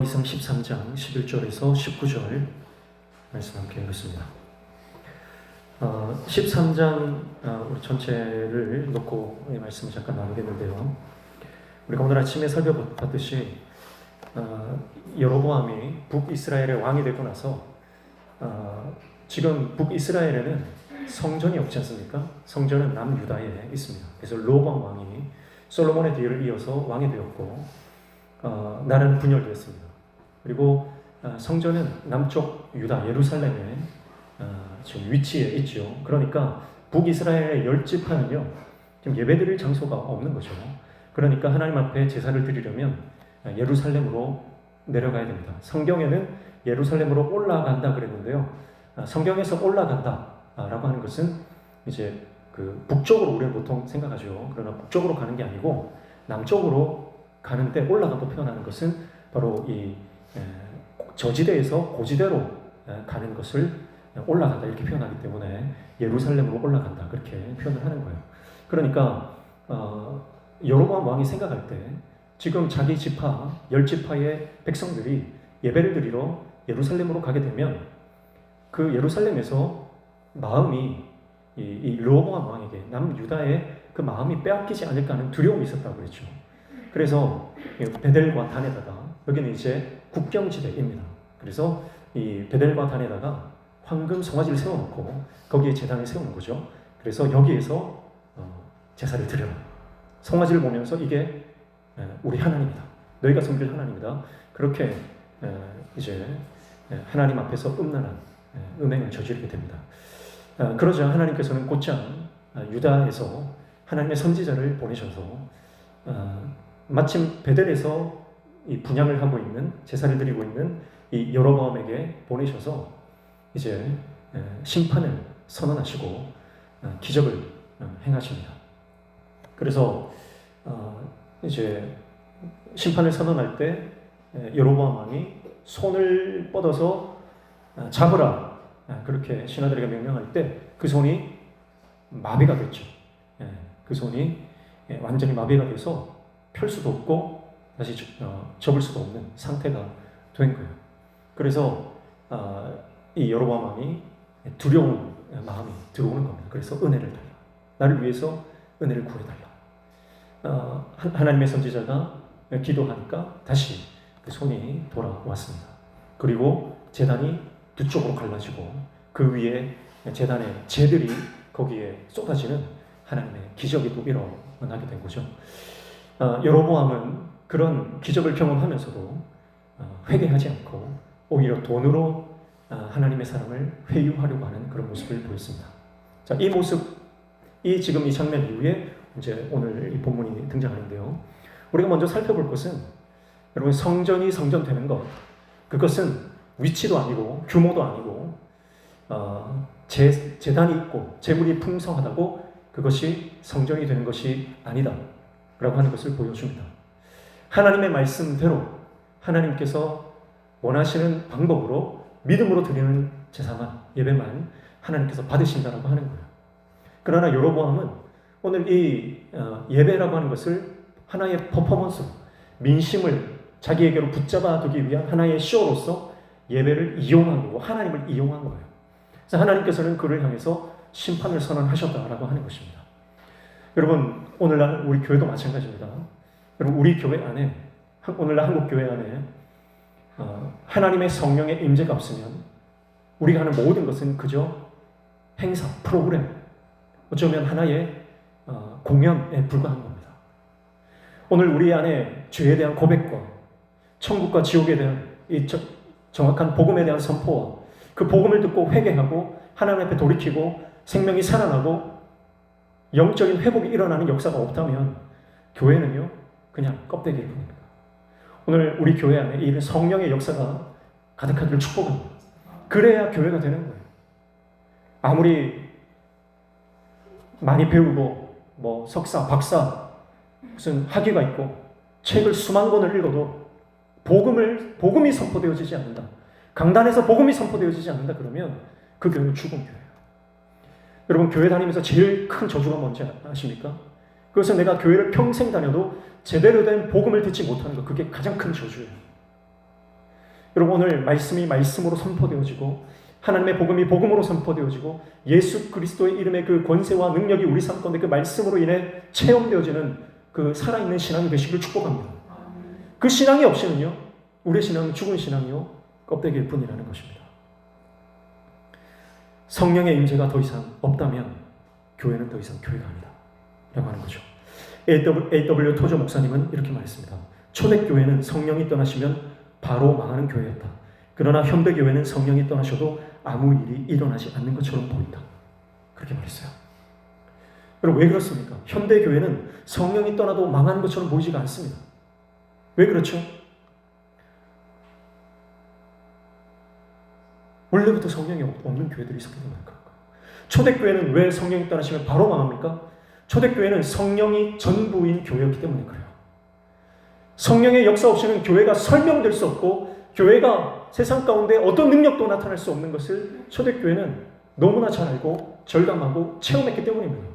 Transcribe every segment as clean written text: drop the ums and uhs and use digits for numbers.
이상 13장 11절에서 19절 말씀 함께 읽겠습니다. 13장 우리 전체를 놓고 이 말씀을 잠깐 나누겠는데요. 우리가 오늘 아침에 살펴봤듯이 여로보암이 북이스라엘의 왕이 되고 나서 지금 북이스라엘에는 성전이 없지 않습니까? 성전은 남유다에 있습니다. 그래서 로보암 왕이 솔로몬의 뒤를 이어서 왕이 되었고 나라는 분열되었습니다. 그리고 성전은 남쪽 유다 예루살렘에 지금 위치해 있죠. 그러니까 북이스라엘의 10지파는요 지금 예배드릴 장소가 없는 거죠. 그러니까 하나님 앞에 제사를 드리려면 예루살렘으로 내려가야 됩니다. 성경에는 예루살렘으로 올라간다 그랬는데요. 성경에서 올라간다라고 하는 것은 이제 그 북쪽으로 우리는 보통 생각하죠. 그러나 북쪽으로 가는 게 아니고 남쪽으로 가는데 올라간다고 표현하는 것은 바로 이 저지대에서 고지대로 가는 것을 올라간다 이렇게 표현하기 때문에 예루살렘으로 올라간다 그렇게 표현을 하는 거예요. 그러니까 여로보암 왕이 생각할 때 지금 자기 지파 10지파의 백성들이 예배를 드리러 예루살렘으로 가게 되면 그 예루살렘에서 마음이 이 르호보암 왕에게 남유다의 그 마음이 빼앗기지 않을까 하는 두려움이 있었다고 그랬죠. 그래서 베델과 단에다가 여기는 이제 국경지대입니다. 그래서 이 베델과 단에다가 황금 송아지를 세워놓고 거기에 제단을 세우는 거죠. 그래서 여기에서 제사를 드려라. 송아지를 보면서 이게 우리 하나님이다. 너희가 섬길 하나님이다. 그렇게 이제 하나님 앞에서 음란한 음행을 저지르게 됩니다. 그러자 하나님께서는 곧장 유다에서 하나님의 선지자를 보내셔서 마침 베델에서 이 분향을 하고 있는 제사를 드리고 있는 이 여로보암에게 보내셔서 이제 심판을 선언하시고 기적을 행하십니다. 그래서 이제 심판을 선언할 때 여로보암 왕이 손을 뻗어서 잡으라 그렇게 신하들에게 명령할 때 그 손이 마비가 됐죠. 그 손이 완전히 마비가 돼서 펼 수도 없고 다시 접을 수도 없는 상태가 된 거예요. 그래서 이 여로보암 왕이 두려운 마음이 들어오는 겁니다. 그래서 은혜를 달라. 나를 위해서 은혜를 구해달라. 하나님의 선지자가 기도하니까 다시 그 손이 돌아왔습니다. 그리고 제단이 두 쪽으로 갈라지고 그 위에 제단의 재들이 거기에 쏟아지는 하나님의 기적이 또 일어나게 된 거죠. 여로보암은 그런 기적을 경험하면서도 회개하지 않고 오히려 돈으로 하나님의 사람을 회유하려고 하는 그런 모습을 보였습니다. 자, 이 모습, 지금 이 장면 이후에 이제 오늘 이 본문이 등장하는데요. 우리가 먼저 살펴볼 것은 여러분 성전이 성전되는 것, 그것은 위치도 아니고 규모도 아니고 제단이 있고 재물이 풍성하다고 그것이 성전이 되는 것이 아니다 라고 하는 것을 보여줍니다. 하나님의 말씀대로 하나님께서 원하시는 방법으로 믿음으로 드리는 제사만, 예배만 하나님께서 받으신다라고 하는 거예요. 그러나 여로보암은 오늘 이 예배라고 하는 것을 하나의 퍼포먼스, 민심을 자기에게로 붙잡아 두기 위한 하나의 쇼로서 예배를 이용한 거고 하나님을 이용한 거예요. 그래서 하나님께서는 그를 향해서 심판을 선언하셨다라고 하는 것입니다. 여러분 오늘날 우리 교회도 마찬가지입니다. 여러분 우리 교회 안에 오늘날 한국 교회 안에 하나님의 성령의 임재가 없으면 우리가 하는 모든 것은 그저 행사, 프로그램, 어쩌면 하나의 공연에 불과한 겁니다. 오늘 우리 안에 죄에 대한 고백과 천국과 지옥에 대한 이 정확한 복음에 대한 선포와 그 복음을 듣고 회개하고 하나님 앞에 돌이키고 생명이 살아나고 영적인 회복이 일어나는 역사가 없다면 교회는요 그냥 껍데기일 뿐입니다. 오늘 우리 교회 안에 이 성령의 역사가 가득하기를 축복합니다. 그래야 교회가 되는 거예요. 아무리 많이 배우고 뭐 석사, 박사 무슨 학위가 있고 책을 수만 권을 읽어도 복음이 선포되어지지 않는다. 강단에서 복음이 선포되어지지 않는다 그러면 그 교회는 죽은 교회예요. 여러분 교회 다니면서 제일 큰 저주가 뭔지 아십니까? 그것은 내가 교회를 평생 다녀도 제대로 된 복음을 듣지 못하는 것, 그게 가장 큰 저주예요. 여러분, 오늘 말씀이 말씀으로 선포되어지고 하나님의 복음이 복음으로 선포되어지고 예수 그리스도의 이름의 그 권세와 능력이 우리 삶 가운데 그 말씀으로 인해 체험되어지는 그 살아있는 신앙이 되시기를 축복합니다. 그 신앙이 없이는요, 우리의 신앙은 죽은 신앙이요 껍데기일 뿐이라는 것입니다. 성령의 임재가 더 이상 없다면 교회는 더 이상 교회가 아니다 라고 하는 거죠. A.W. 토저 목사님은 이렇게 말했습니다. 초대교회는 성령이 떠나시면 바로 망하는 교회였다. 그러나 현대교회는 성령이 떠나셔도 아무 일이 일어나지 않는 것처럼 보인다. 그렇게 말했어요. 여러분, 왜 그렇습니까? 현대교회는 성령이 떠나도 망하는 것처럼 보이지가 않습니다. 왜 그렇죠? 원래부터 성령이 없는 교회들이 있었기 때문에 그럴까요? 초대교회는 왜 성령이 떠나시면 바로 망합니까? 초대교회는 성령이 전부인 교회였기 때문에 그래요. 성령의 역사 없이는 교회가 설명될 수 없고 교회가 세상 가운데 어떤 능력도 나타날 수 없는 것을 초대교회는 너무나 잘 알고 절감하고 체험했기 때문입니다.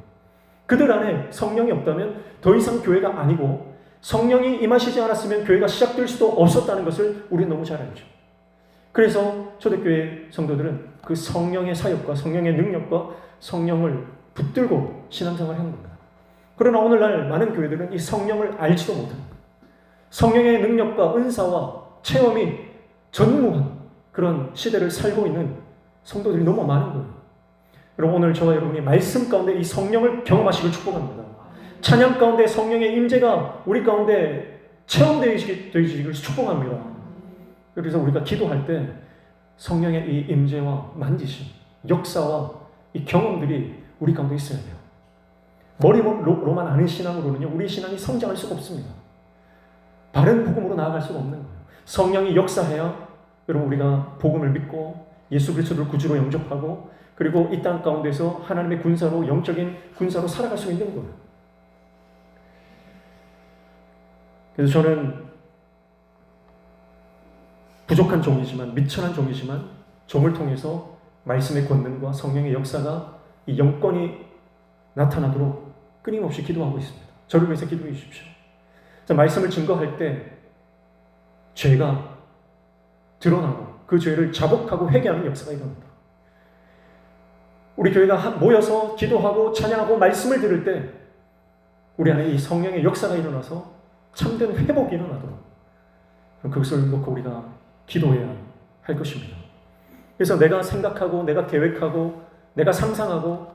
그들 안에 성령이 없다면 더 이상 교회가 아니고 성령이 임하시지 않았으면 교회가 시작될 수도 없었다는 것을 우리는 너무 잘 알죠. 그래서 초대교회 성도들은 그 성령의 사역과 성령의 능력과 성령을 붙들고 신앙생활을 하는 겁니다. 그러나 오늘날 많은 교회들은 이 성령을 알지도 못합니다. 성령의 능력과 은사와 체험이 전무한 그런 시대를 살고 있는 성도들이 너무 많은 거예요. 여러분, 오늘 저와 여러분이 말씀 가운데 이 성령을 경험하시길 축복합니다. 찬양 가운데 성령의 임재가 우리 가운데 체험되시기를 축복합니다. 그래서 우리가 기도할 때 성령의 이 임재와 만지심, 역사와 이 경험들이 우리 가운데 있어야 돼요. 머리로만 아는 신앙으로는요, 우리 신앙이 성장할 수가 없습니다. 바른 복음으로 나아갈 수가 없는 거예요. 성령이 역사해야 여러분 우리가 복음을 믿고 예수 그리스도를 구주로 영접하고 그리고 이 땅 가운데서 하나님의 군사로, 영적인 군사로 살아갈 수 있는 거예요. 그래서 저는 부족한 종이지만, 미천한 종이지만 종을 통해서 말씀의 권능과 성령의 역사가 이 영권이 나타나도록 끊임없이 기도하고 있습니다. 저를 위해서 기도해 주십시오. 자, 말씀을 증거할 때 죄가 드러나고 그 죄를 자복하고 회개하는 역사가 일어납니다. 우리 교회가 모여서 기도하고 찬양하고 말씀을 들을 때 우리 안에 이 성령의 역사가 일어나서 참된 회복이 일어나도록 그것을 놓고 우리가 기도해야 할 것입니다. 그래서 내가 생각하고 내가 계획하고 내가 상상하고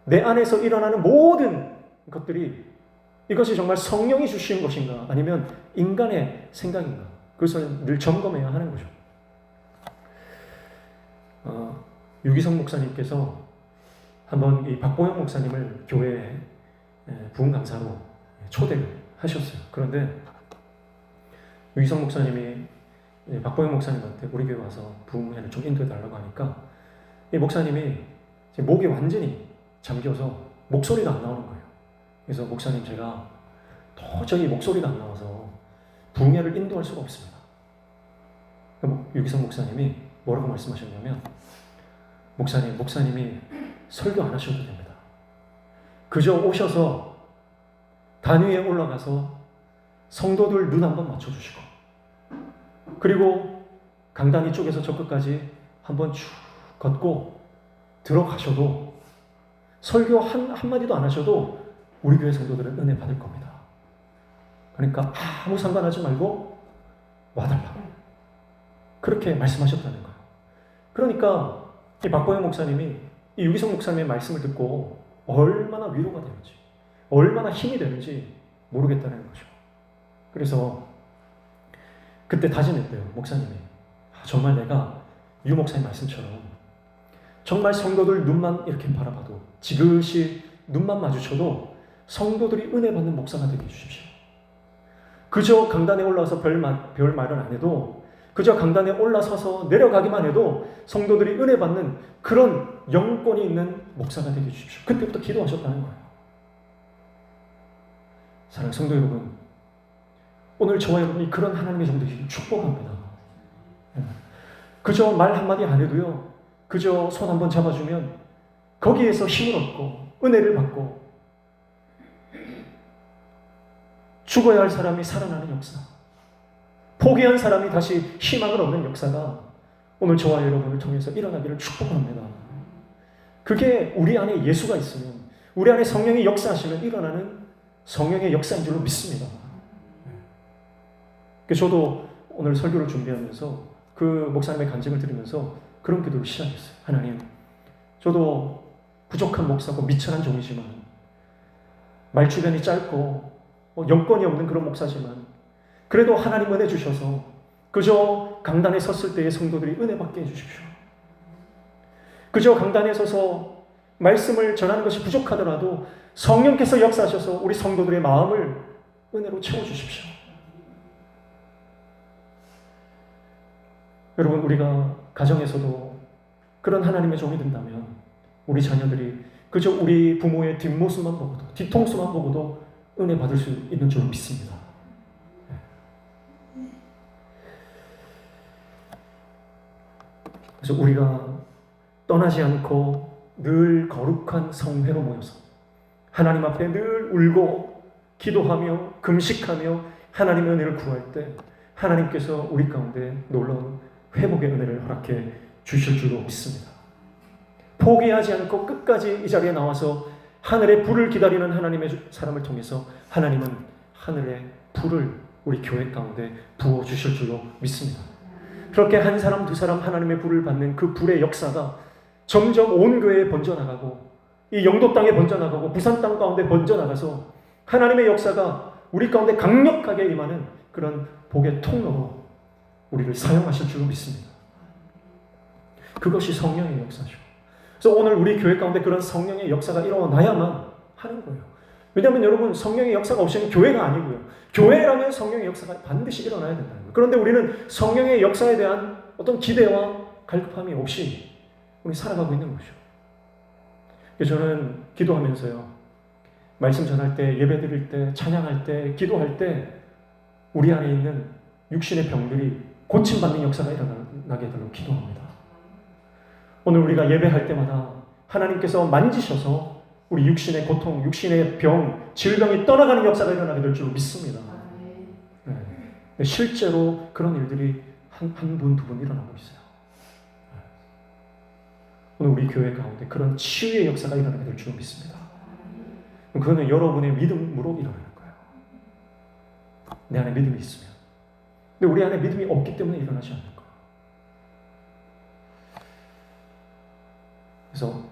내 안에서 일어나는 모든 것들이 이것이 정말 성령이 주신 것인가 아니면 인간의 생각인가, 그것을 늘 점검해야 하는 거죠. 유기성 목사님께서 한번 이 박보영 목사님을 교회에 부흥 강사로 초대를 하셨어요. 그런데 유기성 목사님이 박보영 목사님한테 우리 교회 와서 부흥회를 좀 인도해 달라고 하니까 이 목사님이 목이 완전히 잠겨서 목소리가 안 나오는 거예요. 그래서 목사님, 제가 도저히 목소리가 안 나와서 부흥회를 인도할 수가 없습니다. 유기성 목사님이 뭐라고 말씀하셨냐면, 목사님이 설교 안 하셔도 됩니다. 그저 오셔서 단위에 올라가서 성도들 눈 한번 맞춰주시고 그리고 강단위 쪽에서 저 끝까지 한번 쭉 걷고 들어가셔도 설교 한마디도 안 하셔도 우리 교회 성도들은 은혜 받을 겁니다. 그러니까 아무 상관하지 말고 와달라고 그렇게 말씀하셨다는 거예요. 그러니까 이 박보영 목사님이 이 유기성 목사님의 말씀을 듣고 얼마나 위로가 되는지, 얼마나 힘이 되는지 모르겠다는 거죠. 그래서 그때 다짐했대요. 목사님이 정말 내가 유 목사님 말씀처럼 정말 성도들 눈만 이렇게 바라봐도, 지그시 눈만 마주쳐도 성도들이 은혜 받는 목사가 되게 해주십시오. 그저 강단에 올라와서 별 말은 안 해도, 그저 강단에 올라서서 내려가기만 해도 성도들이 은혜 받는 그런 영권이 있는 목사가 되게 해주십시오. 그때부터 기도하셨다는 거예요. 사랑하는 성도 여러분, 오늘 저와 여러분이 그런 하나님의 종들이 축복합니다. 그저 말 한마디 안 해도요, 그저 손 한번 잡아주면 거기에서 힘을 얻고 은혜를 받고 죽어야 할 사람이 살아나는 역사, 포기한 사람이 다시 희망을 얻는 역사가 오늘 저와 여러분을 통해서 일어나기를 축복합니다. 그게 우리 안에 예수가 있으면, 우리 안에 성령이 역사하시면 일어나는 성령의 역사인 줄로 믿습니다. 저도 오늘 설교를 준비하면서 그 목사님의 간증을 들으면서 그런 기도를 시작했어요. 하나님, 저도 부족한 목사고 미천한 종이지만, 말주변이 짧고 영권이 없는 그런 목사지만, 그래도 하나님 은혜 주셔서 그저 강단에 섰을 때의 성도들이 은혜 받게 해주십시오. 그저 강단에 서서 말씀을 전하는 것이 부족하더라도 성령께서 역사하셔서 우리 성도들의 마음을 은혜로 채워주십시오. 여러분, 우리가 가정에서도 그런 하나님의 종이 된다면 우리 자녀들이 그저 우리 부모의 뒷모습만 보고도, 뒤통수만 보고도 은혜 받을 수 있는 줄 믿습니다. 그래서 우리가 떠나지 않고 늘 거룩한 성회로 모여서 하나님 앞에 늘 울고 기도하며 금식하며 하나님의 은혜를 구할 때 하나님께서 우리 가운데 놀라운 회복의 은혜를 허락해 주실 줄로 믿습니다. 포기하지 않고 끝까지 이 자리에 나와서 하늘의 불을 기다리는 하나님의 사람을 통해서 하나님은 하늘의 불을 우리 교회 가운데 부어주실 줄로 믿습니다. 그렇게 한 사람 두 사람 하나님의 불을 받는 그 불의 역사가 점점 온 교회에 번져나가고 이 영도 땅에 번져나가고 부산 땅 가운데 번져나가서 하나님의 역사가 우리 가운데 강력하게 임하는 그런 복의 통로로 우리를 사용하실 줄로 믿습니다. 그것이 성령의 역사죠. 그래서 오늘 우리 교회 가운데 그런 성령의 역사가 일어나야만 하는 거예요. 왜냐하면 여러분, 성령의 역사가 없이는 교회가 아니고요. 교회라면 성령의 역사가 반드시 일어나야 된다는 거예요. 그런데 우리는 성령의 역사에 대한 어떤 기대와 갈급함이 없이 우리 살아가고 있는 거죠. 그래서 저는 기도하면서요, 말씀 전할 때, 예배 드릴 때, 찬양할 때, 기도할 때 우리 안에 있는 육신의 병들이 고침받는 역사가 일어나게 되도록 기도합니다. 오늘 우리가 예배할 때마다 하나님께서 만지셔서 우리 육신의 고통, 육신의 병, 질병이 떠나가는 역사가 일어나게 될 줄 믿습니다. 네. 실제로 그런 일들이 한 분, 두 분 일어나고 있어요. 오늘 우리 교회 가운데 그런 치유의 역사가 일어나게 될 줄 믿습니다. 그거는 여러분의 믿음으로 일어나는 거예요. 내 안에 믿음이 있으면. 근데 우리 안에 믿음이 없기 때문에 일어나지 않는 거예요. 그래서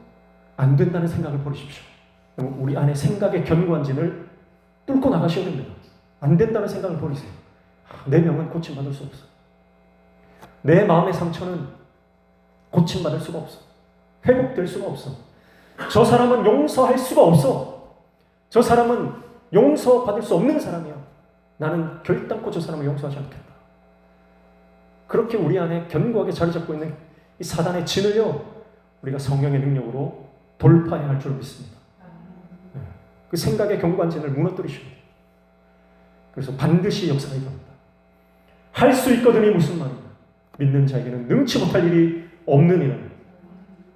안 된다는 생각을 버리십시오. 우리 안에 생각의 견고한진을 뚫고 나가셔야 됩니다. 안 된다는 생각을 버리세요. 내 병은 고침받을 수 없어. 내 마음의 상처는 고침받을 수가 없어. 회복될 수가 없어. 저 사람은 용서할 수가 없어. 저 사람은 용서받을 수 없는 사람이야. 나는 결단코 저 사람을 용서하지 않겠다. 그렇게 우리 안에 견고하게 자리 잡고 있는 이 사단의 진을요, 우리가 성령의 능력으로 돌파해야 할 줄 믿습니다. 그 생각의 견고한 진을 무너뜨리십니다. 그래서 반드시 역사가 일어납니다. 할 수 있거든이 무슨 말이냐. 믿는 자에게는 능치 못할 일이 없느니라.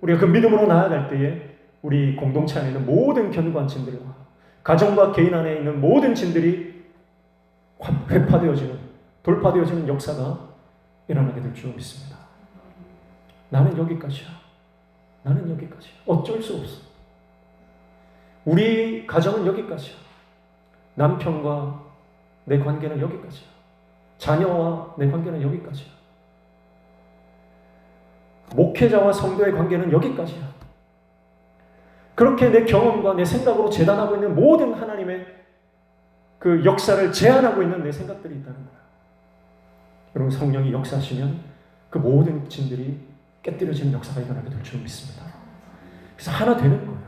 우리가 그 믿음으로 나아갈 때에 우리 공동체 안에 있는 모든 견고한 진들과 가정과 개인 안에 있는 모든 진들이 회파되어지는, 돌파되어지는 역사가 일어나게 될 줄 믿습니다. 나는 여기까지야. 나는 여기까지야. 어쩔 수 없어. 우리 가정은 여기까지야. 남편과 내 관계는 여기까지야. 자녀와 내 관계는 여기까지야. 목회자와 성도의 관계는 여기까지야. 그렇게 내 경험과 내 생각으로 재단하고 있는 모든 하나님의 그 역사를 제한하고 있는 내 생각들이 있다는 거야. 여러분, 성령이 역사하시면 그 모든 진들이 깨뜨려지는 역사가 일어나게 될 줄 믿습니다. 그래서 하나 되는 거예요.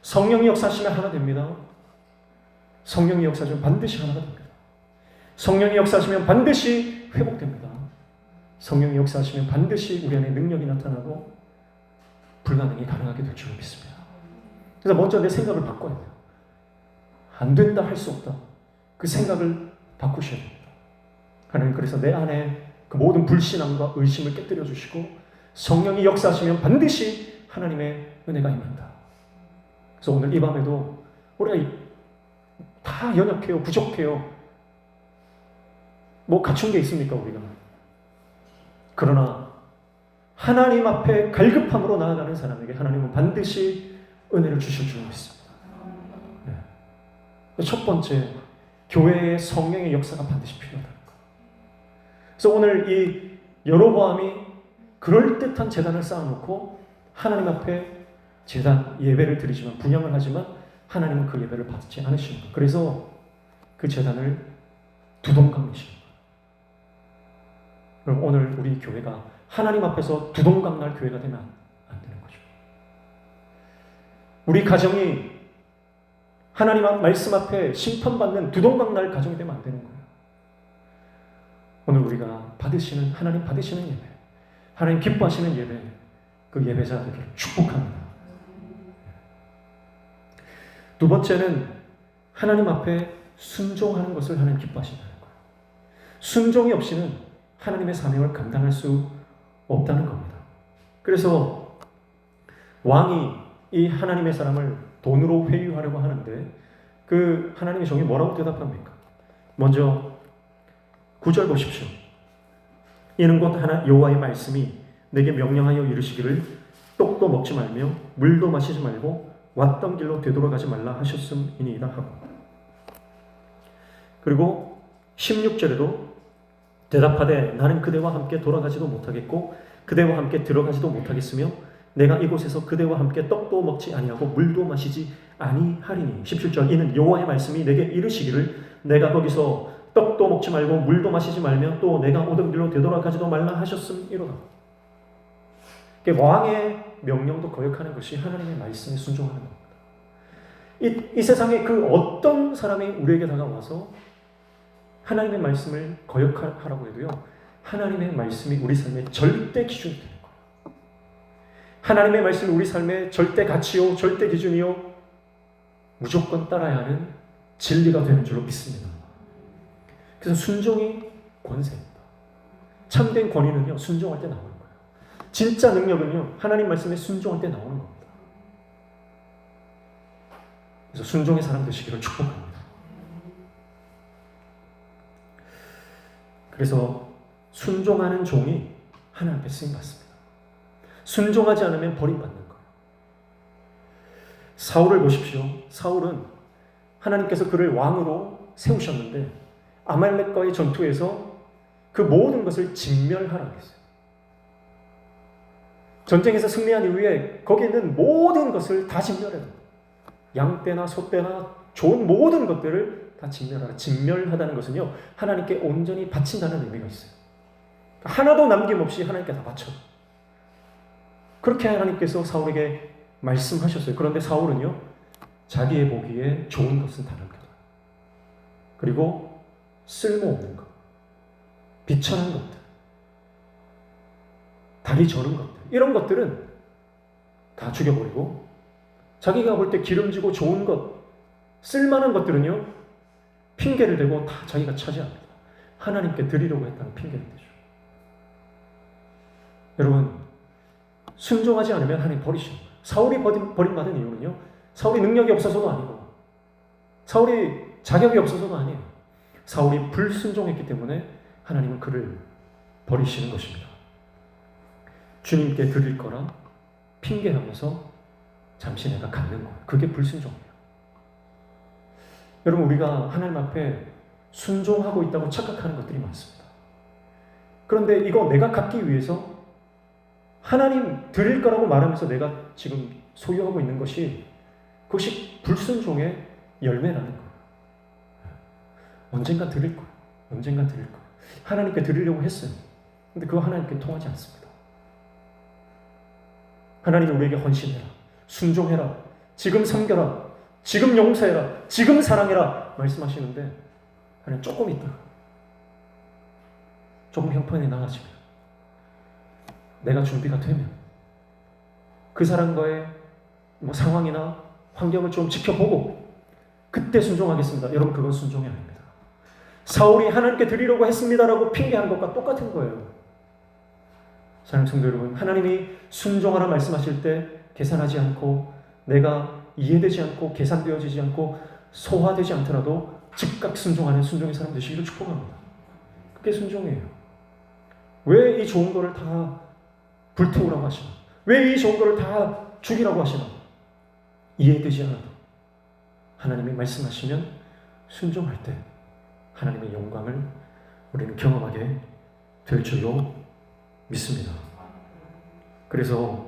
성령이 역사하시면 하나 됩니다. 성령이 역사하시면 반드시 하나가 됩니다. 성령이 역사하시면 반드시 회복됩니다. 성령이 역사하시면 반드시 우리 안에 능력이 나타나고 불가능이 가능하게 될 줄 믿습니다. 그래서 먼저 내 생각을 바꿔야 돼요. 안 된다, 할 수 없다. 그 생각을 바꾸셔야 됩니다. 하나님, 그래서 내 안에 그 모든 불신앙과 의심을 깨뜨려 주시고 성령이 역사하시면 반드시 하나님의 은혜가 임한다. 그래서 오늘 이 밤에도 우리가 다 연약해요, 부족해요. 뭐 갖춘 게 있습니까 우리가? 그러나 하나님 앞에 갈급함으로 나아가는 사람에게 하나님은 반드시 은혜를 주실 줄 믿습니다. 네. 첫 번째, 교회의 성령의 역사가 반드시 필요하다는 것. 그래서 오늘 이 여로보암이 그럴듯한 제단을 쌓아놓고 하나님 앞에 제단 예배를 드리지만, 분향을 하지만 하나님은 그 예배를 받지 않으시는 것. 그래서 그 제단을 두동강내시는 것. 그럼 오늘 우리 교회가 하나님 앞에서 두동강날 교회가 되면 안 되는 거죠. 우리 가정이 하나님 말씀 앞에 심판받는 두동강날 가정이 되면 안 되는 거예요. 오늘 우리가 받으시는, 하나님 받으시는 예배, 하나님 기뻐하시는 예배, 그 예배자 되기를 축복합니다. 두 번째는 하나님 앞에 순종하는 것을 하나님 기뻐하신다는 거예요. 순종이 없이는 하나님의 사명을 감당할 수 없다는 겁니다. 그래서 왕이 이 하나님의 사람을 돈으로 회유하려고 하는데 그 하나님의 종이 뭐라고 대답합니까? 먼저 9절 보십시오. 이는 곧 여호와의 말씀이 내게 명령하여 이르시기를 떡도 먹지 말며 물도 마시지 말고 왔던 길로 되돌아가지 말라 하셨음이니이다 하고, 그리고 16절에도 대답하되 나는 그대와 함께 돌아가지도 못하겠고 그대와 함께 들어가지도 못하겠으며 내가 이곳에서 그대와 함께 떡도 먹지 아니하고 물도 마시지 아니하리니. 17절 이는 여호와의 말씀이 내게 이르시기를 내가 거기서 떡도 먹지 말고 물도 마시지 말며 또 내가 오던 길로 되돌아가지도 말라 하셨음이로다. 왕의 명령도 거역하는 것이 하나님의 말씀에 순종하는 겁니다. 이 세상에 그 어떤 사람이 우리에게 다가와서 하나님의 말씀을 거역하라고 해도요, 하나님의 말씀이 우리 삶의 절대 기준이 되는 거예요. 하나님의 말씀이 우리 삶의 절대 가치요, 절대 기준이요, 무조건 따라야 하는 진리가 되는 줄로 믿습니다. 그래서 순종이 권세입니다. 참된 권위는요, 순종할 때 나오는 거예요. 진짜 능력은요, 하나님 말씀에 순종할 때 나오는 겁니다. 그래서 순종의 사람 되시기를 축복합니다. 그래서 순종하는 종이 하나님 앞에 쓰임받습니다. 순종하지 않으면 버림받는 거예요. 사울을 보십시오. 사울은 하나님께서 그를 왕으로 세우셨는데 아말렉과의 전투에서 그 모든 것을 진멸하라고 했어요. 전쟁에서 승리한 이후에 거기에 있는 모든 것을 다 진멸해요. 양떼나 소떼나 좋은 모든 것들을 다 진멸하라. 진멸하다는 것은요, 하나님께 온전히 바친다는 의미가 있어요. 하나도 남김없이 하나님께 다 바쳐. 그렇게 하나님께서 사울에게 말씀하셨어요. 그런데 사울은요, 자기의 보기에 좋은 것은 다 남겨둬요. 그리고 쓸모없는 것, 비천한 것들, 다리 저는 것들, 이런 것들은 다 죽여버리고 자기가 볼 때 기름지고 좋은 것, 쓸만한 것들은요, 핑계를 대고 다 자기가 차지합니다. 하나님께 드리려고 했다는 핑계를 대죠. 여러분, 순종하지 않으면 하나님 버리시는 거예요. 사울이 버림받은 이유는요, 사울이 능력이 없어서도 아니고 사울이 자격이 없어서도 아니에요. 사울이 불순종했기 때문에 하나님은 그를 버리시는 것입니다. 주님께 드릴 거라 핑계하면서 잠시 내가 갖는 거예요. 그게 불순종이에요. 여러분, 우리가 하나님 앞에 순종하고 있다고 착각하는 것들이 많습니다. 그런데 이거 내가 갖기 위해서 하나님 드릴 거라고 말하면서 내가 지금 소유하고 있는 것이, 그것이 불순종의 열매라는 거예요. 언젠가 드릴 거예요. 언젠가 드릴 거예요. 하나님께 드리려고 했어요. 근데 그거 하나님께 통하지 않습니다. 하나님이 우리에게 헌신해라, 순종해라, 지금 섬겨라, 지금 용서해라, 지금 사랑해라 말씀하시는데, 하나님 조금 있다가 조금 형편이 나아지면, 내가 준비가 되면, 그 사람과의 상황이나 환경을 좀 지켜보고 그때 순종하겠습니다. 여러분, 그건 순종이 아닙니다. 사울이 하나님께 드리려고 했습니다라고 핑계하는 것과 똑같은 거예요. 사랑하는 성도 여러분, 하나님이 순종하라 말씀하실 때 계산하지 않고, 내가 이해되지 않고 계산되어지지 않고 소화되지 않더라도 즉각 순종하는 순종의 사람 되시기를 축복합니다. 그게 순종이에요. 왜 이 좋은 거를 다 불태우라고 하시나? 왜 이 좋은 거를 다 죽이라고 하시나? 이해되지 않아도 하나님이 말씀하시면 순종할 때 하나님의 영광을 우리는 경험하게 될 줄로 믿습니다. 그래서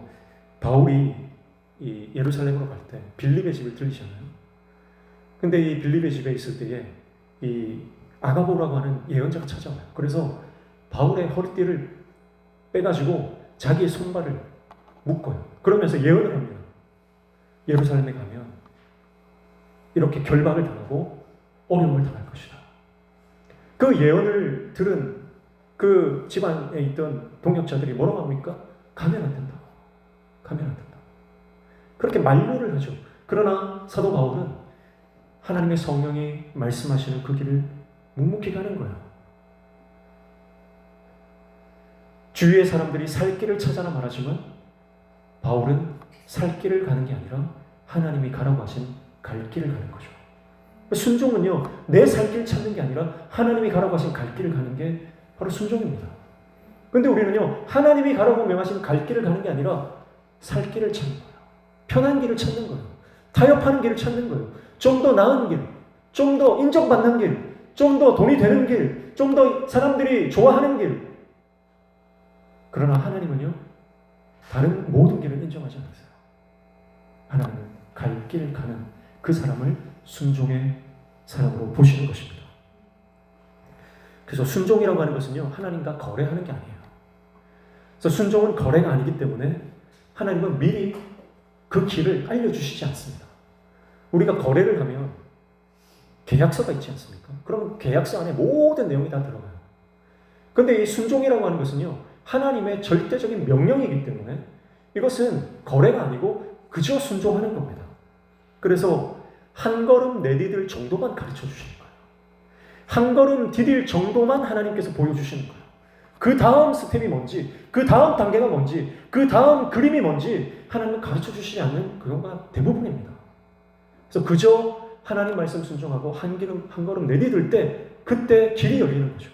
바울이 이 예루살렘으로 갈 때 빌립의 집을 들리잖아요. 근데 이 빌립의 집에 있을 때에 이 아가보라고 하는 예언자가 찾아와요. 그래서 바울의 허리띠를 빼가지고 자기의 손발을 묶어요. 그러면서 예언을 합니다. 예루살렘에 가면 이렇게 결박을 당하고 어려움을 당할 것이다. 그 예언을 들은 그 집안에 있던 동역자들이 뭐라고 합니까? 가면 안 된다고. 가면 안 된다고. 그렇게 만류를 하죠. 그러나 사도 바울은 하나님의 성령이 말씀하시는 그 길을 묵묵히 가는 거예요. 주위의 사람들이 살 길을 찾아나 말하지만 바울은 살 길을 가는 게 아니라 하나님이 가라고 하신 갈 길을 가는 거죠. 순종은요, 내 살 길 찾는 게 아니라 하나님이 가라고 하신 갈 길을 가는 게 바로 순종입니다. 근데 우리는요, 하나님이 가라고 명하신 갈 길을 가는 게 아니라 살 길을 찾는 거예요. 편한 길을 찾는 거예요. 타협하는 길을 찾는 거예요. 좀 더 나은 길, 좀 더 인정받는 길, 좀 더 돈이 되는 길, 좀 더 사람들이 좋아하는 길. 그러나 하나님은요, 다른 모든 길을 인정하지 않으세요. 하나님은 갈 길 가는 그 사람을 순종의 사람으로 보시는 것입니다. 그래서 순종이라고 하는 것은요, 하나님과 거래하는 게 아니에요. 그래서 순종은 거래가 아니기 때문에 하나님은 미리 그 길을 알려주시지 않습니다. 우리가 거래를 하면 계약서가 있지 않습니까? 그럼 계약서 안에 모든 내용이 다 들어가요. 그런데 이 순종이라고 하는 것은요, 하나님의 절대적인 명령이기 때문에 이것은 거래가 아니고 그저 순종하는 겁니다. 그래서 한 걸음 내디딜 정도만 가르쳐 주시는 거예요. 한 걸음 디딜 정도만 하나님께서 보여주시는 거예요. 그 다음 스텝이 뭔지, 그 다음 단계가 뭔지, 그 다음 그림이 뭔지 하나님은 가르쳐 주시지 않는 경우가 대부분입니다. 그래서 그저 하나님 말씀 순종하고 한 걸음 내디딜 때 그때 길이 열리는 거죠.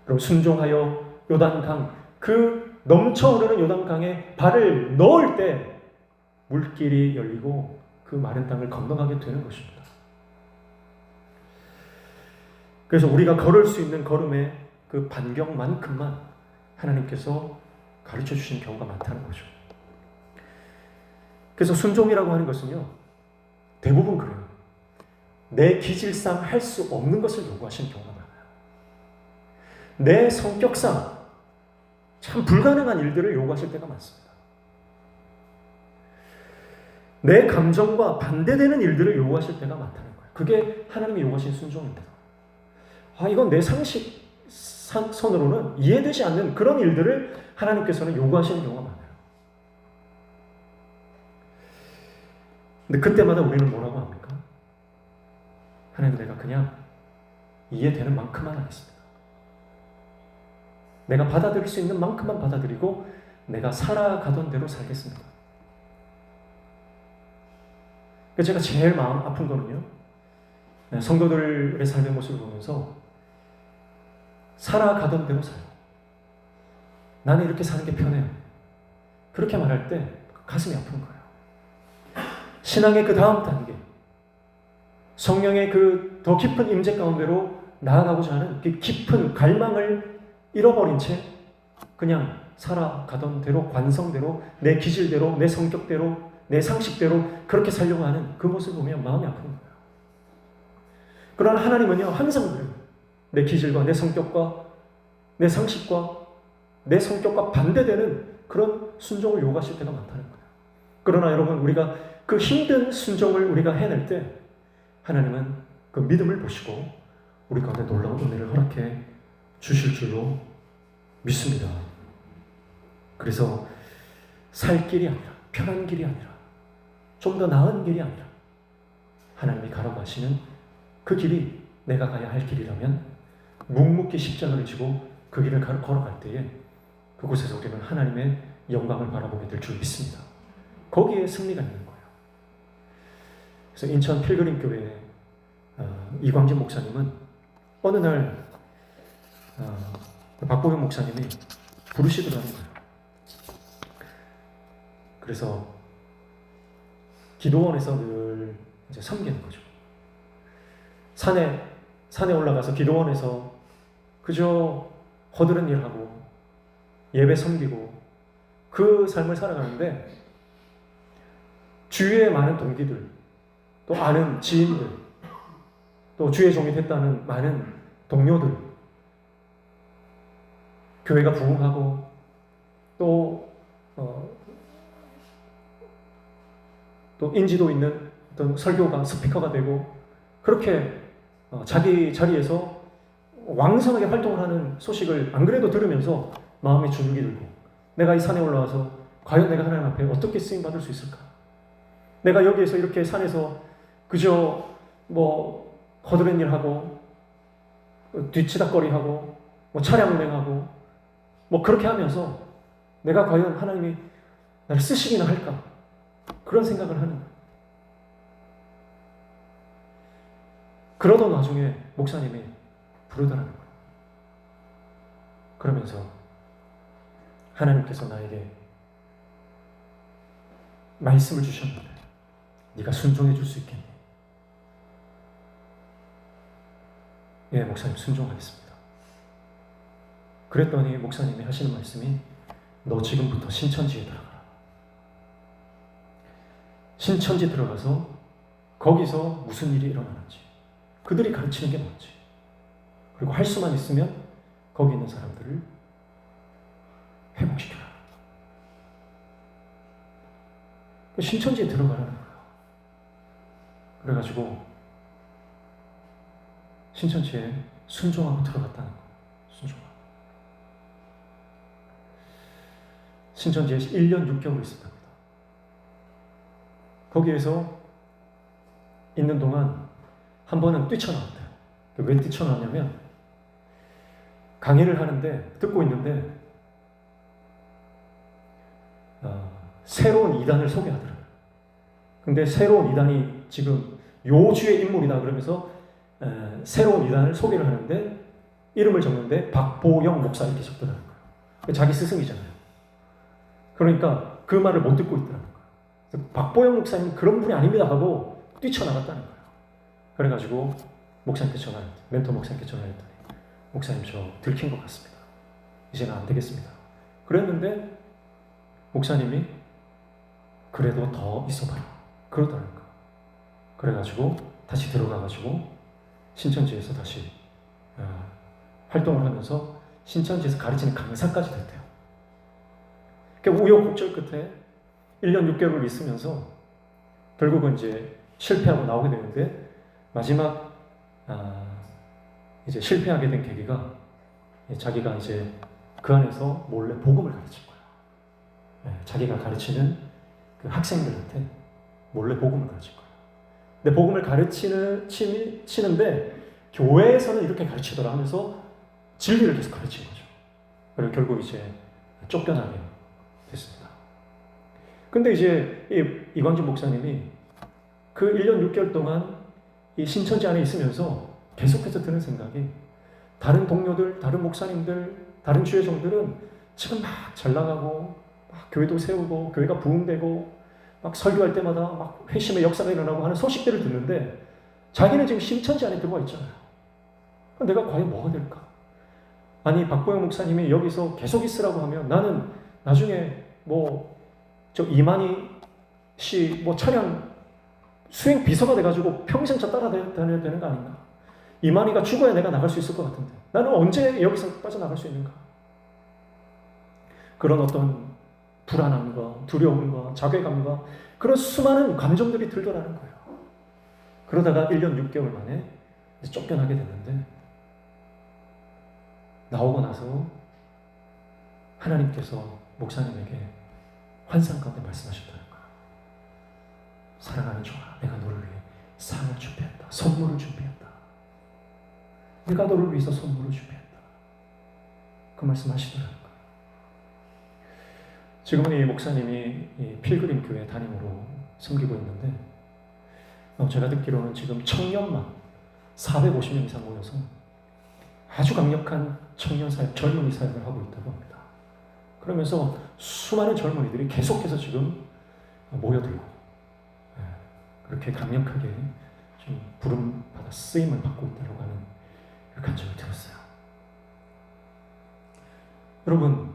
그럼 순종하여 요단강, 그 넘쳐흐르는 요단강에 발을 넣을 때 물길이 열리고 그 마른 땅을 건너가게 되는 것입니다. 그래서 우리가 걸을 수 있는 걸음의 그 반경만큼만 하나님께서 가르쳐 주신 경우가 많다는 거죠. 그래서 순종이라고 하는 것은요, 대부분 그래요. 내 기질상 할 수 없는 것을 요구하시는 경우가 많아요. 내 성격상 참 불가능한 일들을 요구하실 때가 많습니다. 내 감정과 반대되는 일들을 요구하실 때가 많다는 거예요. 그게 하나님이 요구하신 순종입니다. 이건 내 상식 선으로는 이해되지 않는 그런 일들을 하나님께서는 요구하시는 경우가 많아요. 근데 그때마다 우리는 뭐라고 합니까? 하나님, 내가 그냥 이해되는 만큼만 하겠습니다. 내가 받아들일 수 있는 만큼만 받아들이고 내가 살아가던 대로 살겠습니다. 제가 제일 마음 아픈 거는요, 성도들의 삶의 모습을 보면서 살아가던 대로 살고 나는 이렇게 사는 게 편해요. 그렇게 말할 때 가슴이 아픈 거예요. 신앙의 그 다음 단계, 성령의 그 더 깊은 임재 가운데로 나아가고자 하는 그 깊은 갈망을 잃어버린 채 그냥 살아가던 대로, 관성대로, 내 기질대로, 내 성격대로, 내 상식대로 그렇게 살려고 하는 그 모습을 보면 마음이 아픈 거예요. 그러나 하나님은요, 항상 그래요. 내 기질과 내 성격과 내 상식과 내 성격과 반대되는 그런 순종을 요구하실 때가 많다는 거예요. 그러나 여러분, 우리가 그 힘든 순종을 우리가 해낼 때 하나님은 그 믿음을 보시고 우리 가운데 놀라운 은혜를 허락해 주실 줄로 믿습니다. 그래서 살 길이 아니라, 편한 길이 아니라, 좀 더 나은 길이 아니라 하나님이 가라고 하시는 그 길이 내가 가야 할 길이라면 묵묵히 십자가를 지고 그 길을 걸어갈 때에 그곳에서 우리는 하나님의 영광을 바라보게 될 줄 믿습니다. 거기에 승리가 있는 거예요. 그래서 인천 필그림 교회 이광진 목사님은 어느 날 박보경 목사님이 부르시더라는 거예요. 그래서 기도원에서 늘 이제 섬기는 거죠. 산에 올라가서 기도원에서 그저 허드렛 일하고 예배 섬기고 그 삶을 살아가는데 주위에 많은 동기들, 또 아는 지인들, 또 주의 종이 됐다는 많은 동료들, 교회가 부흥하고 또 인지도 있는 어떤 설교가 스피커가 되고 그렇게 자기 자리에서 왕성하게 활동을 하는 소식을 안 그래도 들으면서 마음에 주눅이 들고 내가 이 산에 올라와서 과연 내가 하나님 앞에 어떻게 쓰임받을 수 있을까? 내가 여기에서 이렇게 산에서 그저 뭐 허드렛 일하고 뒤치다거리하고 뭐 차량 운행하고 뭐 그렇게 하면서 내가 과연 하나님이 나를 쓰시기나 할까? 그런 생각을 하는 거예요. 그러던 와중에 목사님이 부르더라는 거예요. 그러면서 하나님께서 나에게 말씀을 주셨는데 네가 순종해 줄 수 있겠니? 예, 목사님 순종하겠습니다. 그랬더니 목사님이 하시는 말씀이 너 지금부터 신천지에 들어가라. 신천지 들어가서 거기서 무슨 일이 일어나는지 그들이 가르치는 게 뭔지 그리고 할 수만 있으면 거기 있는 사람들을 회복시켜라. 신천지에 들어가라는 거예요. 그래가지고 신천지에 순종하고 들어갔다는 거예요. 순종하고. 신천지에 1년 6개월 있었답니다. 거기에서 있는 동안 한 번은 뛰쳐나왔대요. 왜 뛰쳐나왔냐면 강의를 하는데 듣고 있는데 새로운 이단을 소개하더라고요. 근데 새로운 이단이 지금 요 주의 인물이다 그러면서 새로운 이단을 소개를 하는데 이름을 적는데 박보영 목사 이렇게 적더라는 거예요. 자기 스승이잖아요. 그러니까 그 말을 못 듣고 있더라는 거예요. 그래서 박보영 목사님 그런 분이 아닙니다 하고 뛰쳐나갔다는 거예요. 그래가지고 목사님께 전화했더니 멘토 목사님께 전화했더니 목사님 저 들킨 것 같습니다. 이제는 안 되겠습니다. 그랬는데 목사님이 그래도 더 있어봐라 그러더라는 거예요. 그래가지고 다시 들어가가지고 신천지에서 다시 활동을 하면서 신천지에서 가르치는 강사까지 됐대요. 그러니까 우여곡절 끝에 1년 6개월을 있으면서 결국은 이제 실패하고 나오게 되는데 마지막 이제 실패하게 된 계기가 자기가 이제 그 안에서 몰래 복음을 가르친 거예요. 자기가 가르치는 그 학생들한테 몰래 복음을 가르친 거예요. 근데 복음을 가르치는데 교회에서는 이렇게 가르치더라 하면서 진리를 계속 가르친 거죠. 그리고 결국 이제 쫓겨나게 됐습니다. 근데 이제 이광진 목사님이 그 1년 6개월 동안 이 신천지 안에 있으면서 계속해서 드는 생각이 다른 동료들, 다른 목사님들, 다른 주의종들은 지금 막 잘 나가고 막 교회도 세우고 교회가 부흥되고 막 설교할 때마다 막 회심의 역사가 일어나고 하는 소식들을 듣는데 자기는 지금 신천지 안에 들어와 있잖아요. 내가 과연 뭐가 될까? 아니 박보영 목사님이 여기서 계속 있으라고 하면 나는 나중에 뭐 저 이만희 씨 뭐 차량 수행 비서가 돼가지고 평생 저 따라다녀야 되는 거 아닌가? 이만희가 죽어야 내가 나갈 수 있을 것 같은데 나는 언제 여기서 빠져나갈 수 있는가? 그런 어떤 불안함과 두려움과 자괴감과 그런 수많은 감정들이 들더라는 거예요. 그러다가 1년 6개월 만에 쫓겨나게 됐는데 나오고 나서 하나님께서 목사님에게 환상 가운데 말씀하셨다는 거예요. 사랑하는 종아, 내가 너를 위해 상을 준비했다. 선물을 준비했다. 내가 너를 위해서 선물을 준비했다. 그 말씀 하시더라는 거예요. 지금은 이 목사님이 이 필그림 교회 담임으로 섬기고 있는데 제가 듣기로는 지금 청년만 450명 이상 모여서 아주 강력한 청년 사역, 젊은이 사역을 하고 있다고 합니다. 그러면서 수많은 젊은이들이 계속해서 지금 모여들고 그렇게 강력하게 좀 부름받아 쓰임을 받고 있다고 하는 그 간증을 들었어요. 여러분,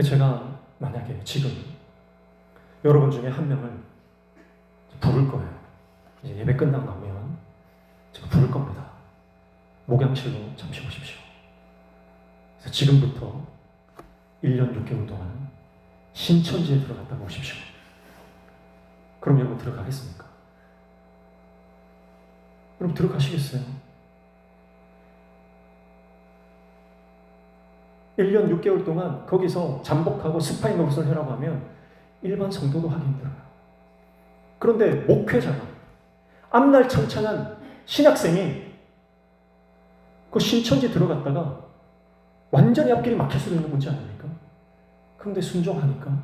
제가 만약에 지금 여러분 중에 한 명을 부를 거예요. 이제 예배 끝나고 나면 제가 부를 겁니다. 목양실로 잠시 오십시오. 그래서 지금부터 1년 6개월 동안 신천지에 들어갔다 오십시오. 그럼 여러분 들어가겠습니까? 여러분 들어가시겠어요? 1년 6개월 동안 거기서 잠복하고 스파이 노릇을 하라고 하면 일반 성도도 하기 힘들어요. 그런데 목회자가 앞날 창창한 신학생이 그 신천지 들어갔다가 완전히 앞길이 막힐 수도 있는 문제 아닙니까? 그런데 순종하니까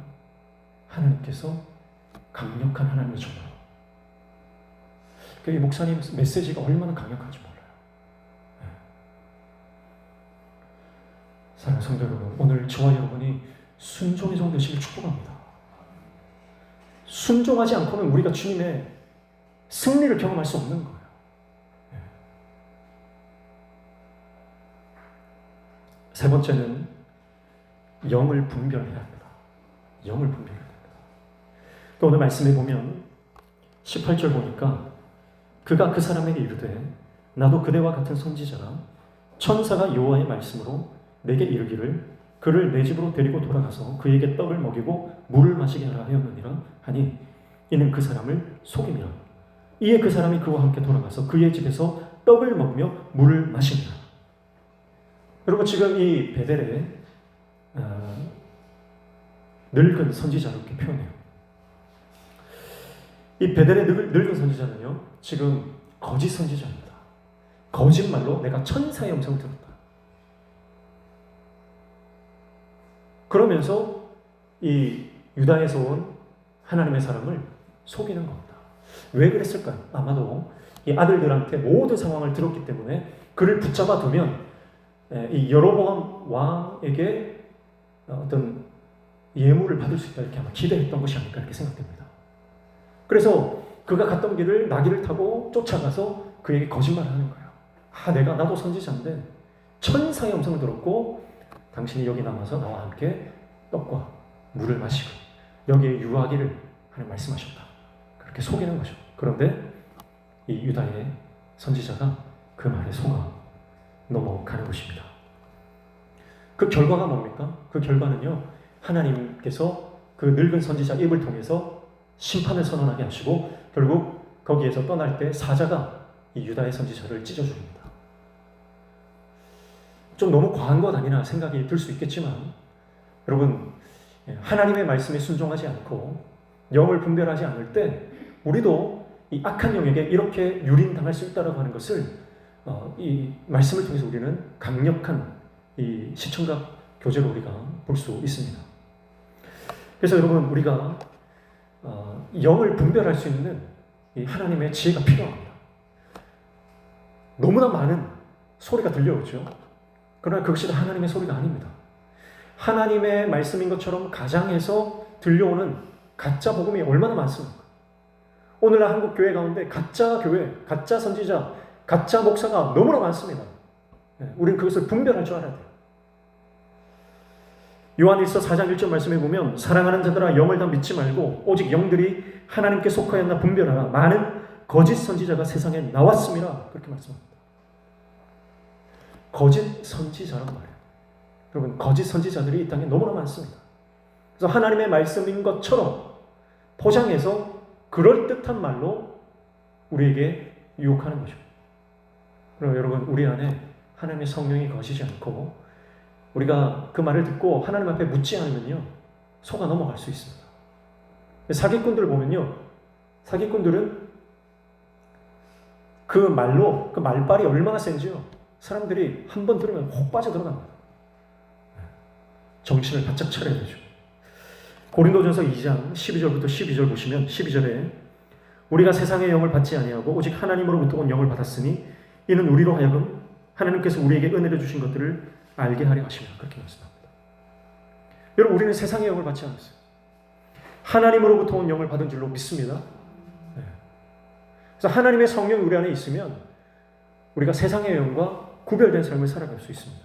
하나님께서 강력한 하나님의 종으로. 그 목사님 메시지가 얼마나 강력한지 몰라요. 사랑하는 성도 여러분, 오늘 저와 여러분이 순종의 종 되시길 축복합니다. 순종하지 않고는 우리가 주님의 승리를 경험할 수 없는 거예요. 세 번째는 영을 분별해야 합니다. 영을 분별해야 합니다. 또 오늘 말씀에 보면 18절 보니까 그가 그 사람에게 이르되 나도 그대와 같은 선지자라 천사가 여호와의 말씀으로 내게 이르기를 그를 내 집으로 데리고 돌아가서 그에게 떡을 먹이고 물을 마시게 하라 하였느니라 하니 이는 그 사람을 속임이라. 이에 그 사람이 그와 함께 돌아가서 그의 집에서 떡을 먹으며 물을 마시니라. 여러분 지금 이 베델에 늙은 선지자를 이렇게 표현해요. 이 베델의 늙은 선지자는요 지금 거짓 선지자입니다. 거짓말로 내가 천사의 음성을 들었다. 그러면서 이 유다에서 온 하나님의 사람을 속이는 겁니다. 왜 그랬을까요? 아마도 이 아들들한테 모든 상황을 들었기 때문에 그를 붙잡아 두면 이 여로보암 왕에게 어떤 예물을 받을 수 있다 이렇게 아마 기대했던 것이 아닐까 이렇게 생각됩니다. 그래서 그가 갔던 길을 나귀를 타고 쫓아가서 그에게 거짓말을 하는 거예요. 나도 선지자인데 천사의 음성을 들었고 당신이 여기 남아서 나와 함께 떡과 물을 마시고 여기에 유하기를 하는 말씀하셨다. 그렇게 속이는 거죠. 그런데 이 유다의 선지자가 그 말에 속아 넘어가는 것입니다. 그 결과가 뭡니까? 그 결과는요, 하나님께서 그 늙은 선지자 입을 통해서 심판을 선언하게 하시고 결국 거기에서 떠날 때 사자가 이 유다의 선지자를 찢어줍니다. 좀 너무 과한 것 아니나 생각이 들 수 있겠지만 여러분 하나님의 말씀에 순종하지 않고 영을 분별하지 않을 때 우리도 이 악한 영에게 이렇게 유린당할 수 있다고 하는 것을 이 말씀을 통해서 우리는 강력한 이 시청각 교제로 우리가 볼 수 있습니다. 그래서 여러분 우리가 영을 분별할 수 있는 이 하나님의 지혜가 필요합니다. 너무나 많은 소리가 들려오죠. 그러나 그것이 다 하나님의 소리가 아닙니다. 하나님의 말씀인 것처럼 가장에서 들려오는 가짜 복음이 얼마나 많습니까? 오늘날 한국 교회 가운데 가짜 교회, 가짜 선지자, 가짜 목사가 너무나 많습니다. 우리는 그것을 분별할 줄 알아야 돼요. 요한일서 4장 1절 말씀에 보면 사랑하는 자들아 영을 다 믿지 말고 오직 영들이 하나님께 속하였나 분별하라. 많은 거짓 선지자가 세상에 나왔습니다. 그렇게 말씀합니다. 거짓 선지자란 말이에요. 여러분 거짓 선지자들이 이 땅에 너무나 많습니다. 그래서 하나님의 말씀인 것처럼 포장해서 그럴듯한 말로 우리에게 유혹하는 거죠. 그럼 여러분 우리 안에 하나님의 성령이 거시지 않고 우리가 그 말을 듣고 하나님 앞에 묻지 않으면요 속아 넘어갈 수 있습니다. 사기꾼들을 보면요 사기꾼들은 그 말로 그 말발이 얼마나 센지요 사람들이 한 번 들으면 혹 빠져들어갑니다. 정신을 바짝 차려야 되죠. 고린도전서 2장 12절부터 12절 보시면 12절에 우리가 세상의 영을 받지 아니하고 오직 하나님으로부터 온 영을 받았으니 이는 우리로 하여금 하나님께서 우리에게 은혜를 주신 것들을 알게 하려 하시면 그렇게 말씀합니다. 여러분, 우리는 세상의 영을 받지 않았어요. 하나님으로부터 온 영을 받은 줄로 믿습니다. 네. 그래서 하나님의 성령이 우리 안에 있으면 우리가 세상의 영과 구별된 삶을 살아갈 수 있습니다.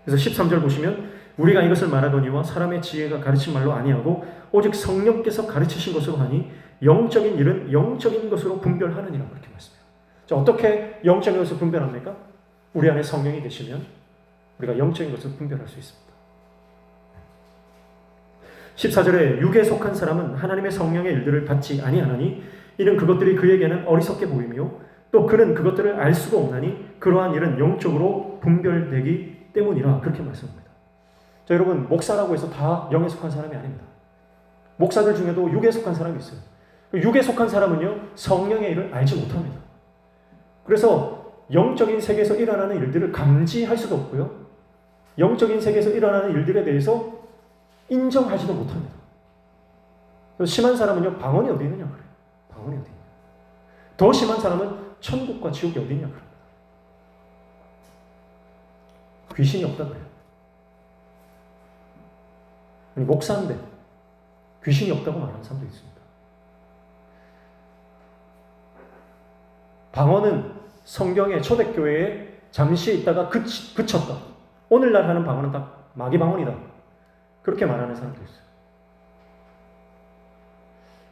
그래서 13절 보시면 우리가 이것을 말하거니와 사람의 지혜가 가르친 말로 아니하고 오직 성령께서 가르치신 것으로 하니 영적인 일은 영적인 것으로 분별하느니라 그렇게 말씀해요. 자, 어떻게 영적인 것을 분별합니까? 우리 안에 성령이 계시면 우리가 영적인 것을 분별할 수 있습니다. 14절에 육에 속한 사람은 하나님의 성령의 일들을 받지 아니하나니 이는 그것들이 그에게는 어리석게 보이며 또 그는 그것들을 알 수가 없나니 그러한 일은 영적으로 분별되기 때문이라 그렇게 말씀합니다. 자, 여러분, 목사라고 해서 다 영에 속한 사람이 아닙니다. 목사들 중에도 육에 속한 사람이 있어요. 육에 속한 사람은요, 성령의 일을 알지 못합니다. 그래서 영적인 세계에서 일어나는 일들을 감지할 수도 없고요, 영적인 세계에서 일어나는 일들에 대해서 인정하지도 못합니다. 심한 사람은요, 방언이 어디 있느냐 그래요. 방언이 어디 있느냐. 더 심한 사람은 천국과 지옥이 어디 있냐 그럽니다. 귀신이 없다 그래요. 아니, 목사인데 귀신이 없다고 말하는 사람도 있습니다. 방언은 성경의 초대교회에 잠시 있다가 그쳤다. 오늘날 하는 방언은 다 마귀 방언이다. 그렇게 말하는 사람도 있어요.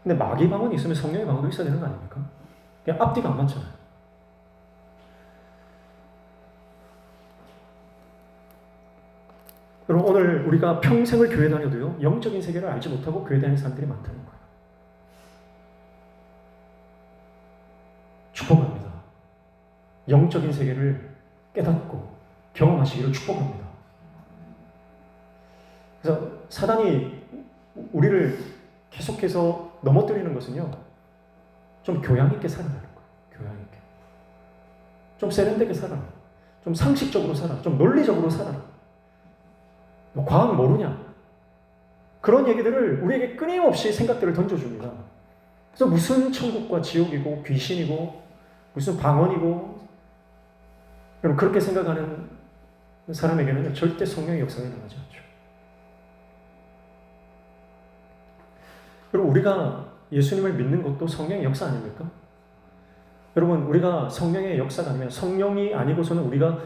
근데 마귀 방언이 있으면 성령의 방언도 있어야 되는 거 아닙니까? 그냥 앞뒤가 안 맞잖아요. 여러분, 오늘 우리가 평생을 교회 다녀도요, 영적인 세계를 알지 못하고 교회 다니는 사람들이 많다는 거예요. 축복합니다. 영적인 세계를 깨닫고 경험하시기를 축복합니다. 그래서 사단이 우리를 계속해서 넘어뜨리는 것은요, 좀 교양 있게 살아가는 거예요. 교양 있게. 좀 세련되게 살아라. 좀 상식적으로 살아라. 좀 논리적으로 살아라. 뭐 과학 모르냐? 그런 얘기들을 우리에게 끊임없이 생각들을 던져줍니다. 그래서 무슨 천국과 지옥이고 귀신이고 무슨 방언이고, 여러분, 그렇게 생각하는 사람에게는 절대 성령의 역사가 일어나지 않죠. 여러분, 우리가 예수님을 믿는 것도 성령의 역사 아닙니까? 여러분, 우리가 성령의 역사가 아니면, 성령이 아니고서는 우리가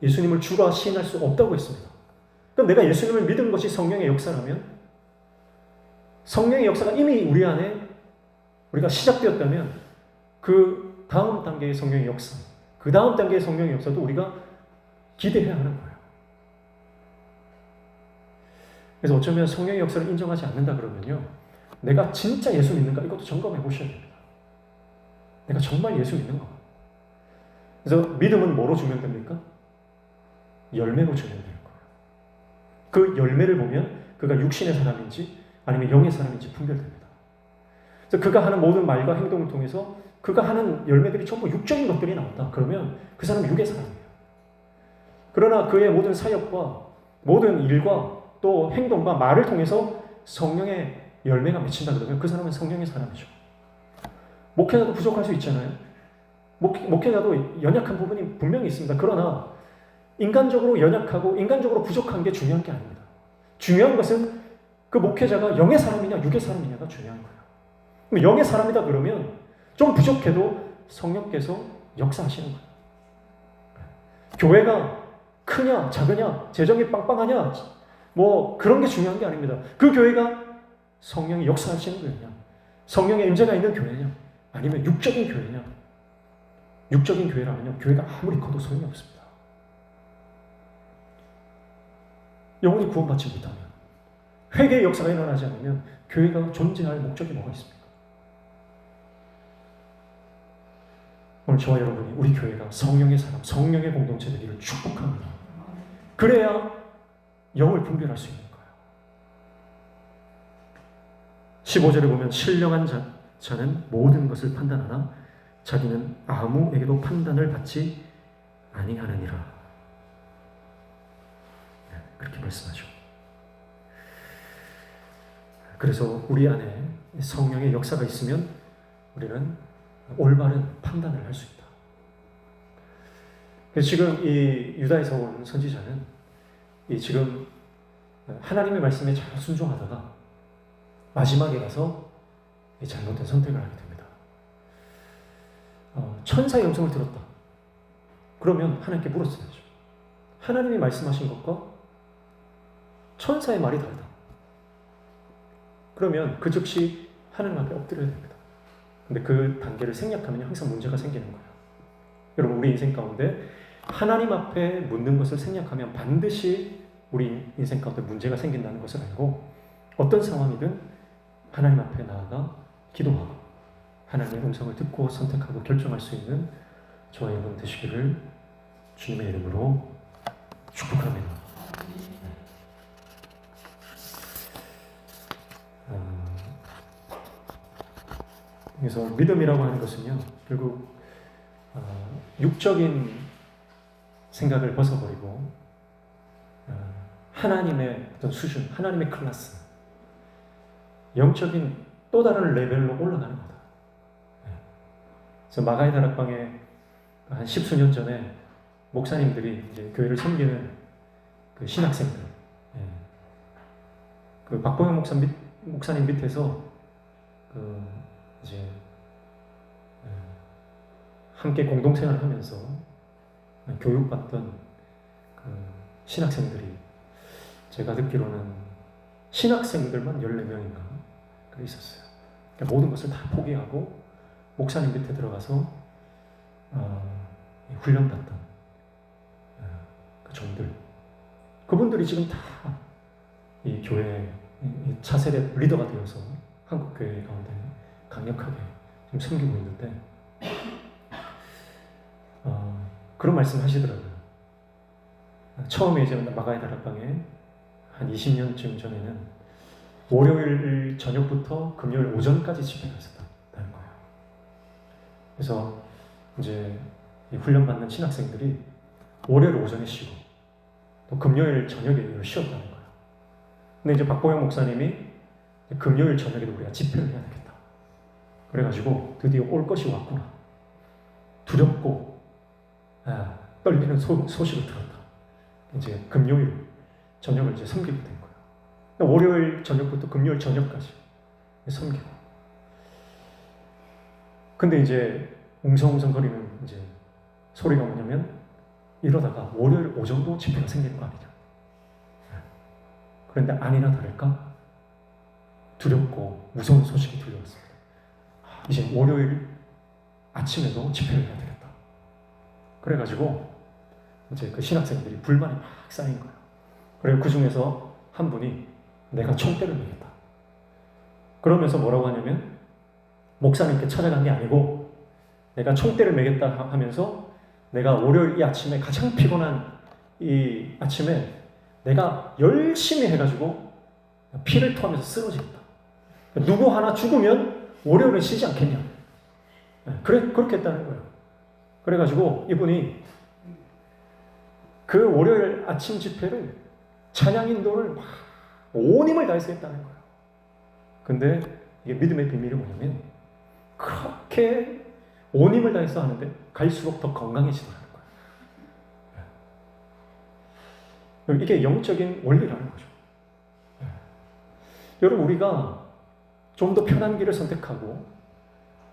예수님을 주라 시인할 수 없다고 했습니다. 그럼 내가 예수님을 믿은 것이 성령의 역사라면, 성령의 역사가 이미 우리 안에 우리가 시작되었다면 그 다음 단계의 성령의 역사, 그 다음 단계의 성령의 역사도 우리가 기대해야 하는 거예요. 그래서 어쩌면 성령의 역사를 인정하지 않는다 그러면요, 내가 진짜 예수 믿는가? 이것도 점검해 보셔야 됩니다. 내가 정말 예수 믿는가? 그래서 믿음은 뭐로 증명됩니까? 열매로 증명될 거예요. 그 열매를 보면 그가 육신의 사람인지 아니면 영의 사람인지 분별됩니다. 그래서 그가 하는 모든 말과 행동을 통해서 그가 하는 열매들이 전부 육적인 것들이 나온다. 그러면 그 사람은 육의 사람이에요. 그러나 그의 모든 사역과 모든 일과 또 행동과 말을 통해서 성령의 열매가 맺힌다 그러면 그 사람은 성령의 사람이죠. 목회자도 부족할 수 있잖아요. 목회자도 연약한 부분이 분명히 있습니다. 그러나 인간적으로 연약하고 인간적으로 부족한 게 중요한 게 아닙니다. 중요한 것은 그 목회자가 영의 사람이냐 육의 사람이냐가 중요한 거예요. 그럼 영의 사람이다 그러면 좀 부족해도 성령께서 역사하시는 거예요. 교회가 크냐 작으냐 재정이 빵빵하냐 뭐 그런 게 중요한 게 아닙니다. 그 교회가 성령이 역사하시는 교회냐, 성령의 임재가 있는 교회냐, 아니면 육적인 교회냐. 육적인 교회라면요, 교회가 아무리 커도 소용이 없습니다. 영혼이 구원받지 못하면, 회개의 역사가 일어나지 않으면 교회가 존재할 목적이 뭐가 있습니까? 오늘 저와 여러분이 우리 교회가 성령의 사람, 성령의 공동체 되기를 축복합니다. 그래야 영을 분별할 수 있는 거예요. 15절에 보면 신령한 자는 모든 것을 판단하나 자기는 아무에게도 판단을 받지 아니하느니라. 그렇게 말씀하죠. 그래서 우리 안에 성령의 역사가 있으면 우리는 올바른 판단을 할 수 있다. 지금 이 유다에서 온 선지자는 이 지금 하나님의 말씀에 잘 순종하다가 마지막에 가서 이 잘못된 선택을 하게 됩니다. 천사의 음성을 들었다. 그러면 하나님께 물었어야죠. 하나님이 말씀하신 것과 천사의 말이 다르다. 그러면 그 즉시 하나님 앞에 엎드려야 됩니다. 근데 그 단계를 생략하면 항상 문제가 생기는 거예요. 여러분, 우리 인생 가운데 하나님 앞에 묻는 것을 생략하면 반드시 우리 인생 가운데 문제가 생긴다는 것을 알고 어떤 상황이든 하나님 앞에 나아가 기도하고 하나님의 음성을 듣고 선택하고 결정할 수 있는 저와 여러분 되시기를 주님의 이름으로 축복합니다. 그래서 믿음이라고 하는 것은요, 결국 육적인 생각을 벗어버리고 하나님의 어떤 수준, 하나님의 클래스, 영적인 또 다른 레벨로 올라가는 거다. 그래서 마가의 다락방에 한 10수년 전에 목사님들이 이제 교회를 섬기는 그 신학생들, 그 박보영 목사님 밑에서 그 이제 함께 공동생활을 하면서 교육받던 그 신학생들이 제가 듣기로는 신학생들만 14명인가 그래 있었어요. 그러니까 모든 것을 다 포기하고 목사님 밑에 들어가서 훈련받던 그 종들, 그분들이 지금 다 이 교회 차세대 리더가 되어서 한국 교회 가운데 강력하게 지금 섬기고 있는데 그런 말씀 하시더라고요. 처음에 이제 마가의 다락방에 한 20년쯤 전에는 월요일 저녁부터 금요일 오전까지 집회가 있었다는 거예요. 그래서 이제 이 훈련받는 신학생들이 월요일 오전에 쉬고 또 금요일 저녁에 쉬었다는 거예요. 근데 이제 박보영 목사님이 금요일 저녁에도 우리가 집회를 해야 되겠다. 그래가지고 드디어 올 것이 왔구나. 두렵고 떨리는 소식을 들었다. 이제 금요일 저녁을 이제 섬기게 된 거예요. 그러니까 월요일 저녁부터 금요일 저녁까지 섬기고. 근데 이제 웅성웅성거리는 이제 소리가 뭐냐면 이러다가 월요일 오전도 집회가 생기는 거 아니냐. 그런데 아니나 다를까 두렵고 무서운 소식이 들려왔습니다. 이제 월요일 아침에도 집회를 해야 되겠다. 그래가지고 이제 그 신학생들이 불만이 막 쌓인 거예요. 그리고 그 중에서 한 분이 내가 총대를 매겠다. 그러면서 뭐라고 하냐면 목사님께 찾아간 게 아니고 내가 총대를 매겠다 하면서 내가 월요일 이 아침에 가장 피곤한 이 아침에 내가 열심히 해가지고 피를 토하면서 쓰러지겠다. 누구 하나 죽으면 월요일은 쉬지 않겠냐. 그렇게 했다는 거예요. 그래가지고 이분이 그 월요일 아침 집회를 찬양 인도를 막 온 힘을 다해서 했다는 거예요. 근데 이게 믿음의 비밀이 뭐냐면 그렇게 온 힘을 다해서 하는데 갈수록 더 건강해지더라는 거예요. 이게 영적인 원리라는 거죠. 여러분, 우리가 좀 더 편한 길을 선택하고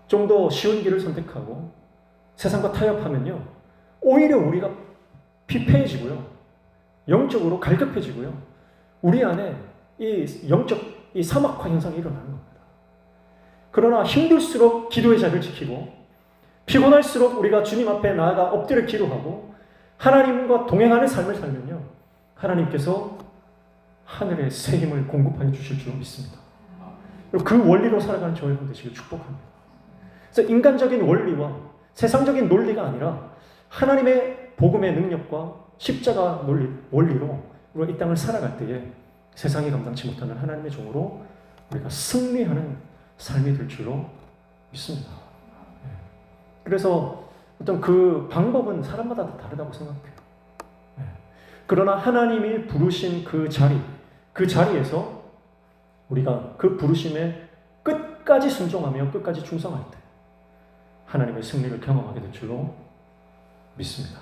좀 더 쉬운 길을 선택하고 세상과 타협하면요, 오히려 우리가 피폐해지고요, 영적으로 갈급해지고요, 우리 안에 이 영적 이 사막화 현상이 일어나는 겁니다. 그러나 힘들수록 기도의 자리를 지키고 피곤할수록 우리가 주님 앞에 나아가 엎드려 기도하고 하나님과 동행하는 삶을 살면요, 하나님께서 하늘의 새 힘을 공급하여 주실 줄 믿습니다. 그 원리로 살아가는 저희 여러분 되시길 축복합니다. 그래서 인간적인 원리와 세상적인 논리가 아니라 하나님의 복음의 능력과 십자가 원리로 우리가 이 땅을 살아갈 때에 세상이 감당치 못하는 하나님의 종으로 우리가 승리하는 삶이 될 줄로 믿습니다. 그래서 어떤 그 방법은 사람마다 다 다르다고 생각해요. 그러나 하나님이 부르신 그 자리에서 우리가 그 부르심에 끝까지 순종하며 끝까지 충성할 때 하나님의 승리를 경험하게 될 줄로 믿습니다.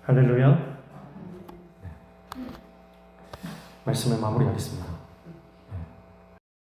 할렐루야. 말씀을 마무리하겠습니다.